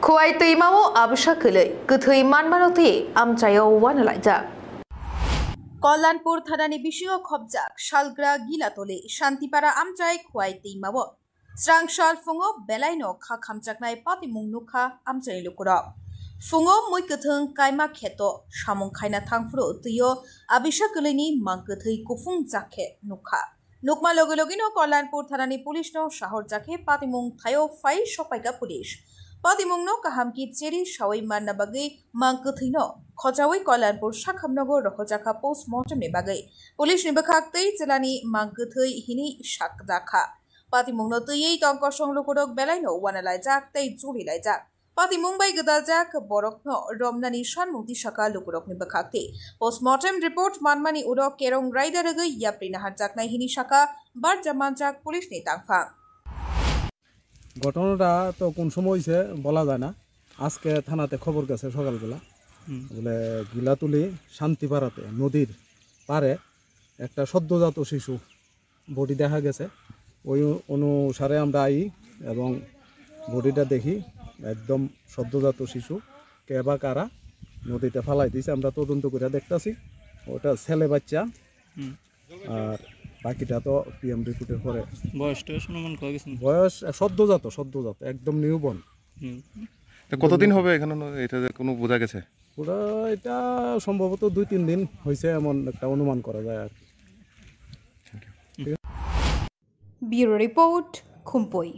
Khoi tui mau absha kele, ketui manmanote amchayo wanalaja. Kalyanpur থানানি বিষয় খবজাক শালগ্রা গিলাতলে শান্তিপাড়া আমচাই খোয়াইতেই মাব স্রাংশাল ফুঙো বেলাইনো খা খামচাকনাই পাতিমুং নুখা আমচাই লুকুর ফুঙো মুই কথং কাইমা খেত সামং খাইনা থাংফ্রো তুইও আবিশা কলেনি মাং কথৈ কুফুং জাখে নুখা নুকমা লগে লগিনো কল্যাণপুর থানানি পুলিশ নো শহর জাখে পাতিমুং থায়ো ফাই সপাইকা পুলিশ পাতিমুংনো কাহামকি চেরি সাওই মান্না বাগৈ মাং কথৈনো খজাওই কল্যাণপুর শাখামনগর রহজাখা পোস্টমর্টম नि बागै पुलिस नि बखाक्तै जिलानि मां गथै हिनि शाकजाखा पातिमुंनो तैयै टंक संलुकुरक बेलाइनो वानालायजाक तै जुलिलायजाक पातिमुं बाय गदालजाक बरकनो रमनानि सानमुंति शाखा लुकुरकनि बखाक्तै पोस्टमर्टम रिपोर्ट मानमानि उरक केरं राइडारगै याप्रिना हारजाकनाय हिनि शाखा বার জামানজাক পুলিশ नि तांफा ঘটনাটা তো কোন সময় হইছে বলা যায় না আজকে থানাতে খবর গেছে সকালবেলা বলে গিলাতুলি শান্তিপাড়াতে নদীর পারে একটা সদ্যজাত শিশু বডি দেখা গেছে ওই অনুসারে আমরা আই এবং বডিটা দেখি একদম সদ্যজাত শিশু কে বা কারা নদীতে ফালাই দিয়েছে আমরা তদন্ত করে দেখতেছি ওটা ছেলে বাচ্চা আর বাকিটা তো পিএম রিপোর্টের পরে বয়স সদ্যজাত একদম নিউবর্ন কতদিন হবে এখানে এটা কোনো বোঝা গেছে পুরো এটা সম্ভবত 2-3 দিন হয়েছে এমন একটা অনুমান করা যায় আর ব্যুরো রিপোর্ট খুমপই।